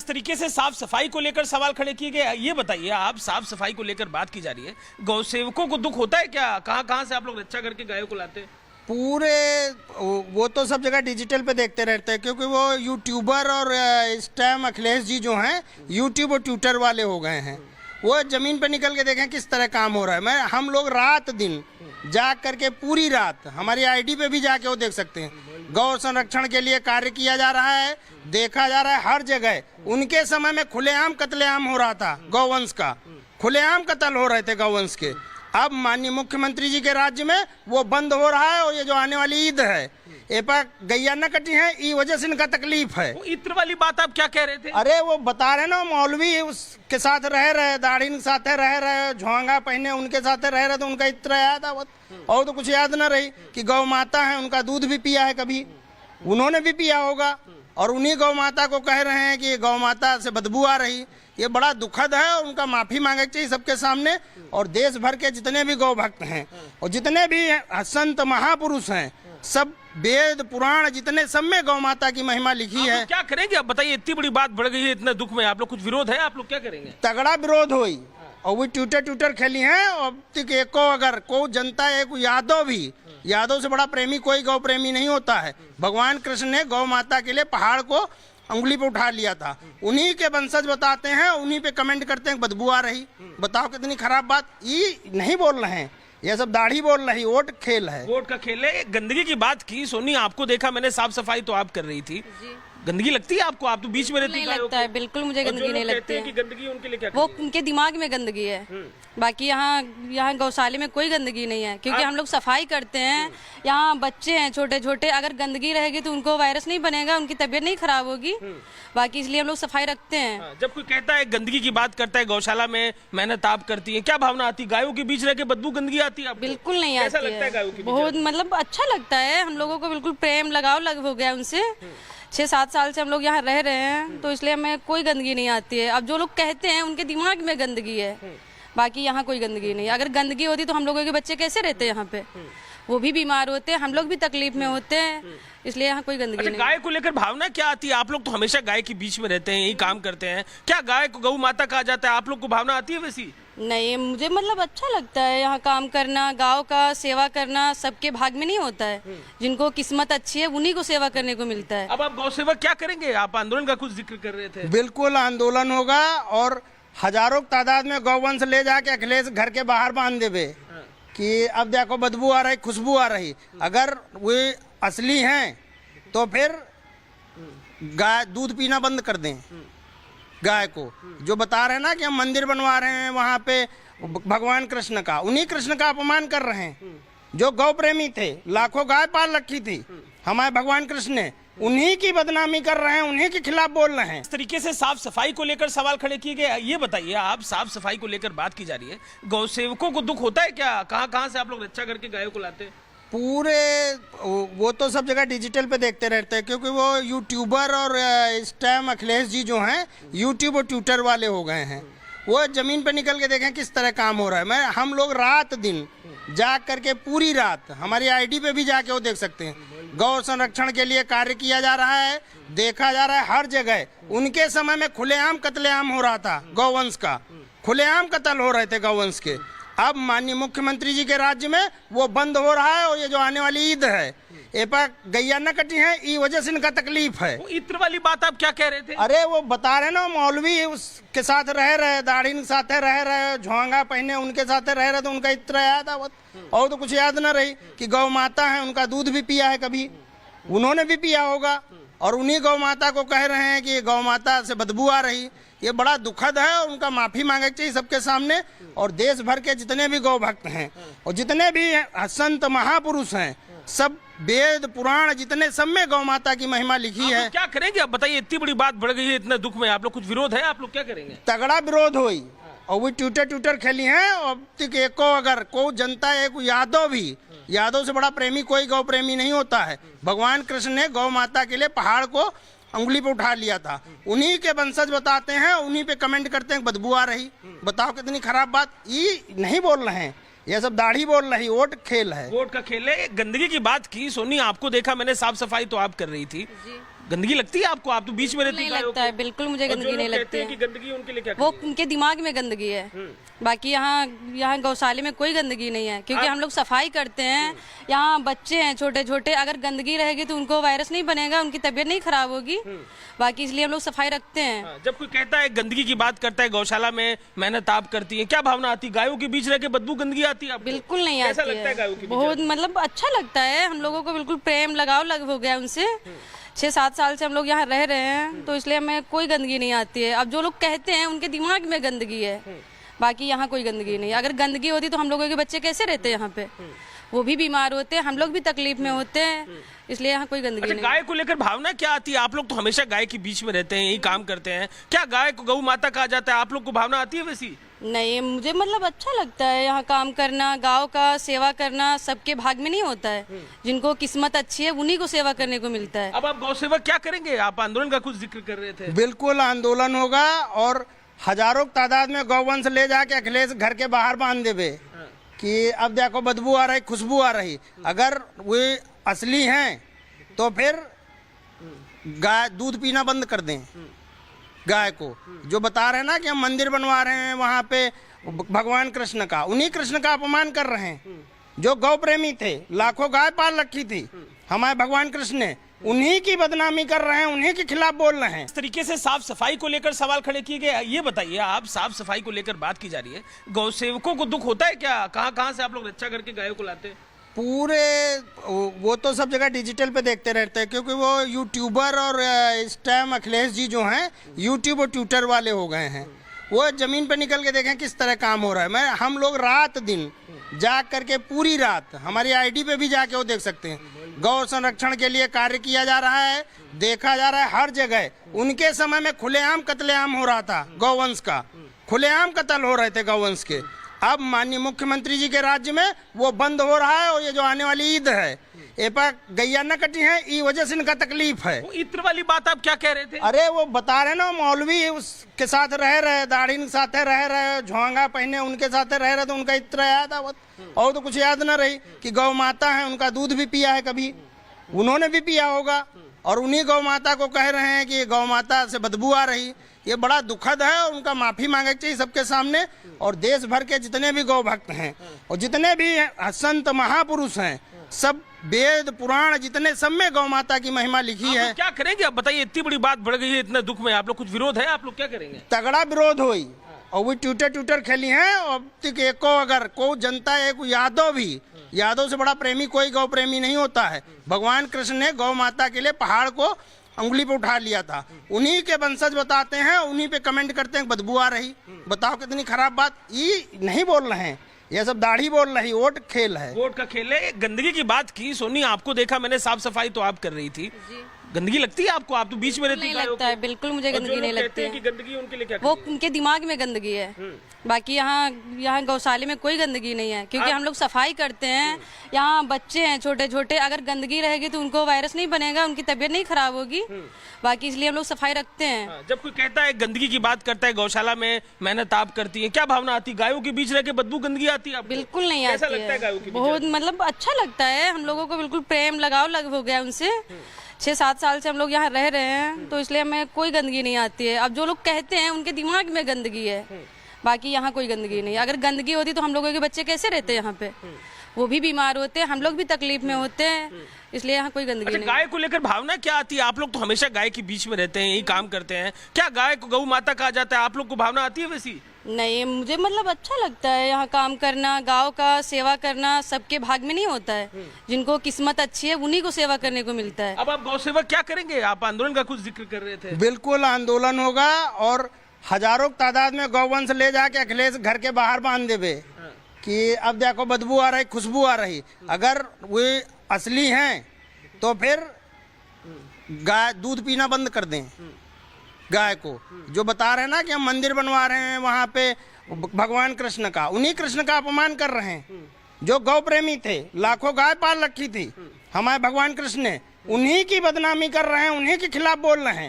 तरीके से साफ सफाई को लेकर सवाल खड़े किए गए, ये बताइए आप, साफ सफाई को लेकर बात की जा रही है, गौ सेवकों को दुख होता है क्या? कहाँ कहाँ से आप लोग रक्षा करके गायों को लाते हैं? पूरे वो तो सब जगह डिजिटल पे देखते रहते हैं, क्योंकि वो यूट्यूबर और इस टाइम अखिलेश जी जो हैं यूट्यूब और ट्विटर वाले हो गए हैं। वो जमीन पे निकल के देखें किस तरह काम हो रहा है। हम लोग रात दिन जाग करके पूरी रात, हमारी आईडी पे भी जाके वो देख सकते हैं, गौ संरक्षण के लिए कार्य किया जा रहा है, देखा जा रहा है हर जगह। उनके समय में खुलेआम कत्लेआम हो रहा था, गौवंश का खुलेआम कत्ल हो रहे थे गौवंश के। अब माननीय मुख्यमंत्री जी के राज्य में वो बंद हो रहा है। और ये जो आने वाली ईद है, ए पर गैया न कटी है, ई वजह से इनका तकलीफ है। इत्र वाली बात आप क्या कह रहे थे? अरे वो बता रहे ना, मौलवी उसके साथ रहे, दाढ़ी के साथ रहे, झोंगा पहने उनके साथ रहे, तो उनका इत्र याद आवत। और तो कुछ याद न रही कि गौ माता है, उनका दूध भी पिया है कभी, उन्होंने भी पिया होगा। और उन्हीं गौ माता को कह रहे हैं कि गौ माता से बदबू आ रही। ये बड़ा दुखद है और उनका माफी मांगना चाहिए सबके सामने। और देश भर के जितने भी गौ भक्त हैं और जितने भी संत महापुरुष हैं, सब वेद पुराण जितने, सब में गौ माता की महिमा लिखी है। क्या करेंगे आप बताइए? इतनी बड़ी बात बढ़ गई है, इतना दुख में आप लोग, कुछ विरोध है, आप लोग क्या करेंगे? तगड़ा विरोध हुई और वो ट्विटर खेली है। और एको अगर को जनता, एक यादव से बड़ा प्रेमी कोई गौ प्रेमी नहीं होता है। भगवान कृष्ण ने गौ माता के लिए पहाड़ को उंगली पे उठा लिया था। उन्हीं के वंशज बताते हैं, उन्हीं पे कमेंट करते हैं बदबू आ रही। बताओ कितनी खराब बात। ये नहीं बोल रहे हैं, ये सब दाढ़ी बोल रही। वोट खेल है, वोट का खेल है। गंदगी की बात की सोनी, आपको देखा मैंने, साफ सफाई तो आप कर रही थी, गंदगी लगती है आपको? आप तो बीच में रहती नहीं लगता है, बिल्कुल मुझे गंदगी नहीं लगती है। कि गंदगी उनके लिए क्या, वो उनके दिमाग में गंदगी है। बाकी यहाँ गौशाले में कोई गंदगी नहीं है, क्योंकि हम लोग सफाई करते हैं। यहाँ बच्चे हैं छोटे छोटे, अगर गंदगी रहेगी तो उनको वायरस नहीं बनेगा, उनकी तबीयत नहीं खराब होगी। बाकी इसलिए हम लोग सफाई रखते हैं। जब कोई कहता है गंदगी की बात करता है, गौशाला में मेहनत आप करती है, क्या भावना आती है? गायों के बीच रह के बदबू गंदगी आती है? बिल्कुल नहीं आती है, बहुत मतलब अच्छा लगता है हम लोगों को, बिल्कुल प्रेम लगाव हो गया उनसे। 6-7 साल से हम लोग यहाँ रह रहे हैं, तो इसलिए हमें कोई गंदगी नहीं आती है। अब जो लोग कहते हैं उनके दिमाग में गंदगी है, बाकी यहाँ कोई गंदगी नहीं है। अगर गंदगी होती तो हम लोगों के बच्चे कैसे रहते हैं यहाँ पे? वो भी बीमार होते हैं, हम लोग भी तकलीफ में होते हैं, इसलिए यहाँ कोई गंदगी नहीं। गाय को लेकर भावना क्या आती है? आप लोग तो हमेशा गाय के बीच में रहते हैं, यही काम करते हैं, क्या गाय को गौ माता कहा जाता है? आप लोग को भावना आती है वैसी? नहीं, मुझे मतलब अच्छा लगता है यहाँ काम करना, गाँव का सेवा करना सबके भाग में नहीं होता है। जिनको किस्मत अच्छी है उन्हीं को सेवा करने को मिलता है। अब आप गौ सेवा क्या करेंगे? आप आंदोलन का कुछ जिक्र कर रहे थे। बिल्कुल आंदोलन होगा और हजारों तादाद में गौवंश ले जाके अखिलेश घर के बाहर बांध देवे कि अब देखो बदबू आ रही, खुशबू आ रही। अगर वे असली हैं तो फिर गाय दूध पीना बंद कर दें। गाय को जो बता रहे हैं ना कि हम मंदिर बनवा रहे हैं वहाँ पे भगवान कृष्ण का, उन्हीं कृष्ण का अपमान कर रहे हैं। जो गौ प्रेमी थे, लाखों गाय पाल रखी थी हमारे भगवान कृष्ण ने, उन्हीं की बदनामी कर रहे हैं, उन्हीं के खिलाफ बोल रहे हैं। इस तरीके से साफ सफाई को लेकर सवाल खड़े किए गए, ये बताइए आप, साफ सफाई को लेकर बात की जा रही है, गौ सेवकों को दुख होता है क्या? कहाँ कहाँ से आप लोग रक्षा करके गायों को लाते हैं? पूरे वो तो सब जगह डिजिटल पे देखते रहते हैं, क्योंकि वो यूट्यूबर और इस टाइम अखिलेश जी जो हैं यूट्यूब और ट्विटर वाले हो गए हैं। वो जमीन पे निकल के देखें किस तरह काम हो रहा है। हम लोग रात दिन जाग करके पूरी रात, हमारी आईडी पे भी जाके वो देख सकते हैं, गौ संरक्षण के लिए कार्य किया जा रहा है, देखा जा रहा है हर जगह। उनके समय में खुलेआम कत्लेआम हो रहा था, गौवंश का खुलेआम कत्ल हो रहे थे गौवंश के। अब माननीय मुख्यमंत्री जी के राज्य में वो बंद हो रहा है। और ये जो आने वाली ईद है, ए पर गैया न कटी है, ई वजह से इनका तकलीफ है। इत्र वाली बात आप क्या कह रहे थे? अरे वो बता रहे ना, मौलवी उसके साथ रहे, दाढ़ी के साथ रहे, झोंगा पहने उनके साथ रहे, तो उनका इत्र याद आवत। और तो कुछ याद न रही कि गौ माता है, उनका दूध भी पिया है कभी, उन्होंने भी पिया होगा। और उन्हीं गौ माता को कह रहे हैं कि गौ माता से बदबू आ रही। ये बड़ा दुखद है और उनका माफी मांगना चाहिए सबके सामने। और देश भर के जितने भी गौ भक्त हैं और जितने भी संत महापुरुष हैं, सब वेद पुराण जितने, सब में गौ माता की महिमा लिखी है। क्या करेंगे आप बताइए? इतनी बड़ी बात बढ़ गई है, इतना दुख में आप लोग, कुछ विरोध है, आप लोग क्या करेंगे? तगड़ा विरोध हुई और वो ट्विटर खेली है। और एको अगर को जनता, एक यादव से बड़ा प्रेमी कोई गौ प्रेमी नहीं होता है। भगवान कृष्ण ने गौ माता के लिए पहाड़ को उंगली पे उठा लिया था। उन्हीं के वंशज बताते हैं, उन्हीं पे कमेंट करते हैं बदबू आ रही। बताओ कितनी खराब बात। ये नहीं बोल रहे हैं, ये सब दाढ़ी बोल रही। वोट खेल है, वोट का खेल है। गंदगी की बात की सोनी, आपको देखा मैंने, साफ सफाई तो आप कर रही थी, गंदगी लगती है आपको? आप तो बीच में रहती नहीं गायों लगता है, बिल्कुल मुझे और जो गंदगी लोग नहीं कहते लगती हैं है। कि गंदगी उनके लिए क्या वो करेंगे? उनके दिमाग में गंदगी है। बाकी यहाँ गौशाले में कोई गंदगी नहीं है, क्योंकि हम लोग सफाई करते हैं। यहाँ बच्चे हैं छोटे छोटे, अगर गंदगी रहेगी तो उनको वायरस नहीं बनेगा, उनकी तबीयत नहीं खराब होगी। बाकी इसलिए हम लोग सफाई रखते हैं। हाँ, जब कोई कहता है गंदगी की बात करता है, गौशाला में मेहनत आप करती है, क्या भावना आती है? गायों के बीच रह के बदबू गंदगी आती है आपको? बिल्कुल नहीं कैसा आती लगता है गायों के है, बीच बहुत मतलब अच्छा लगता है। हम लोगों को बिल्कुल प्रेम लगाव हो गया उनसे। 6-7 साल से हम लोग यहाँ रह रहे हैं, तो इसलिए हमें कोई गंदगी नहीं आती है। अब जो लोग कहते हैं उनके दिमाग में गंदगी है, बाकी यहाँ कोई गंदगी नहीं। अगर गंदगी होती तो हम लोगों के बच्चे कैसे रहते यहाँ पे? वो भी बीमार होते हैं, हम लोग भी तकलीफ में होते हैं, इसलिए यहाँ कोई गंदगी अच्छा, नहीं। गाय को लेकर भावना क्या आती है? आप लोग तो हमेशा गाय के बीच में रहते हैं, यही काम करते हैं, क्या गाय को गौ माता कहा जाता है? आप लोग को भावना आती है वैसी? नहीं, मुझे मतलब अच्छा लगता है यहाँ काम करना, गांव का सेवा करना सबके भाग में नहीं होता है। जिनको किस्मत अच्छी है उन्हीं को सेवा करने को मिलता है। अब आप गौ सेवा क्या करेंगे? आप आंदोलन का कुछ जिक्र कर रहे थे। बिल्कुल आंदोलन होगा और हजारों की तादाद में गौवंश ले जाके अखिलेश घर के बाहर बांध देवे कि अब देखो बदबू आ रही, खुशबू आ रही। अगर वे असली हैं तो फिर गाय दूध पीना बंद कर दें। गाय को जो बता रहे हैं ना कि हम मंदिर बनवा रहे हैं वहाँ पे भगवान कृष्ण का, उन्हीं कृष्ण का अपमान कर रहे हैं। जो गौ प्रेमी थे, लाखों गाय पाल रखी थी हमारे भगवान कृष्ण ने, उन्हीं की बदनामी कर रहे हैं, उन्हीं के खिलाफ बोल रहे हैं। इस तरीके से साफ सफाई को लेकर सवाल खड़े किए गए। ये बताइए, आप साफ सफाई को लेकर बात की जा रही है, गौ सेवकों को दुख होता है क्या? कहाँ कहाँ से आप लोग रक्षा करके गायों को लाते हैं? पूरे वो तो सब जगह डिजिटल पे देखते रहते हैं, क्योंकि वो यूट्यूबर और इस टाइम अखिलेश जी जो हैं यूट्यूब और ट्विटर वाले हो गए हैं। वो जमीन पे निकल के देखें किस तरह काम हो रहा है। हम लोग रात दिन जाग करके पूरी रात हमारी आईडी पे भी जाके वो देख सकते हैं। गौ संरक्षण के लिए कार्य किया जा रहा है, देखा जा रहा है हर जगह। उनके समय में खुलेआम कत्लेआम हो रहा था, गौवंश का खुलेआम कत्ल हो रहे थे गौवंश के। अब माननीय मुख्यमंत्री जी के राज्य में वो बंद हो रहा है। और ये जो आने वाली ईद है, ये पर गैया न कटी है, ई वजह से इनका तकलीफ है। वो इत्र वाली बात आप क्या कह रहे थे? अरे वो बता रहे ना, मौलवी उसके साथ रहे, दाढ़ी के साथ रहे, झोंगा पहने उनके साथ रहे, तो उनका इत्र याद है। और तो कुछ याद न रही कि गौ माता है, उनका दूध भी पिया है, कभी उन्होंने भी पिया होगा। और उन्हीं गौ माता को कह रहे हैं कि गौ माता से बदबू आ रही। ये बड़ा दुखद है और उनका माफी मांगना चाहिए सबके सामने। और देश भर के जितने भी गौ भक्त हैं और जितने भी संत महापुरुष हैं, सब वेद पुराण जितने, सब में गौ माता की महिमा लिखी है। क्या करेंगे आप बताइए? इतनी बड़ी बात बढ़ गई है, इतना दुख में आप लोग, कुछ विरोध है? आप लोग क्या करेंगे? तगड़ा विरोध हुई और वो ट्विटर खेली हैं। और एको अगर को जनता एक यादव से बड़ा प्रेमी कोई गौ प्रेमी नहीं होता है। भगवान कृष्ण ने गौ माता के लिए पहाड़ को उंगली पे उठा लिया था। उन्हीं के वंशज बताते हैं, उन्हीं पे कमेंट करते हैं बदबू आ रही। बताओ कितनी खराब बात। ये नहीं बोल रहे हैं, ये सब दाढ़ी बोल रही। वोट खेल है, वोट का खेल है। गंदगी की बात की सोनी, आपको देखा मैंने, साफ सफाई तो आप कर रही थी। गंदगी लगती है आपको? आप तो बीच में रहती नहीं लगता है, बिल्कुल मुझे गंदगी नहीं लगती है। कि गंदगी उनके लिए क्या वो करेंगे? उनके दिमाग में गंदगी है। बाकी यहाँ गौशाले में कोई गंदगी नहीं है, क्योंकि हम लोग सफाई करते हैं। यहाँ बच्चे हैं छोटे छोटे, अगर गंदगी रहेगी तो उनको वायरस नहीं बनेगा, उनकी तबीयत नहीं खराब होगी। बाकी इसलिए हम लोग सफाई रखते हैं। जब कोई कहता है गंदगी की बात करता है, गौशाला में मेहनत आप करती है, क्या भावना आती है? गायों के बीच रह के बदबू गंदगी आती है आपको? बिल्कुल नहीं कैसा आती लगता है गायों के है, बीच बहुत मतलब अच्छा लगता है। हम लोगों को बिल्कुल प्रेम लगाव हो गया उनसे। 6-7 साल से हम लोग यहाँ रह रहे हैं, तो इसलिए हमें कोई गंदगी नहीं आती है। अब जो लोग कहते हैं उनके दिमाग में गंदगी है, बाकी यहाँ कोई गंदगी नहीं। अगर गंदगी होती तो हम लोगों के बच्चे कैसे रहते यहाँ पे? वो भी बीमार होते हैं, हम लोग भी तकलीफ में होते हैं, इसलिए यहाँ कोई गंदगी नहीं। गाय को लेकर भावना क्या आती है? आप लोग तो हमेशा गाय के बीच में रहते हैं, यही काम करते हैं, क्या गाय को गौ माता कहा जाता है? आप लोग को भावना आती है वैसी? नहीं, मुझे मतलब अच्छा लगता है यहाँ काम करना, गांव का सेवा करना सबके भाग में नहीं होता है। जिनको किस्मत अच्छी है उन्हीं को सेवा करने को मिलता है। अब आप गौ सेवा क्या करेंगे? आप आंदोलन का कुछ जिक्र कर रहे थे। बिल्कुल आंदोलन होगा और हजारों की तादाद में गौवंश ले जाके अखिलेश घर के बाहर बांध देवे कि अब देखो बदबू आ रही, खुशबू आ रही। अगर वे असली हैं तो फिर गाय दूध पीना बंद कर दें। गाय को जो बता रहे हैं ना कि हम मंदिर बनवा रहे हैं वहाँ पे भगवान कृष्ण का, उन्हीं कृष्ण का अपमान कर रहे हैं। जो गौ प्रेमी थे, लाखों गाय पाल रखी थी हमारे भगवान कृष्ण ने, उन्हीं की बदनामी कर रहे हैं, उन्हीं के खिलाफ बोल रहे हैं।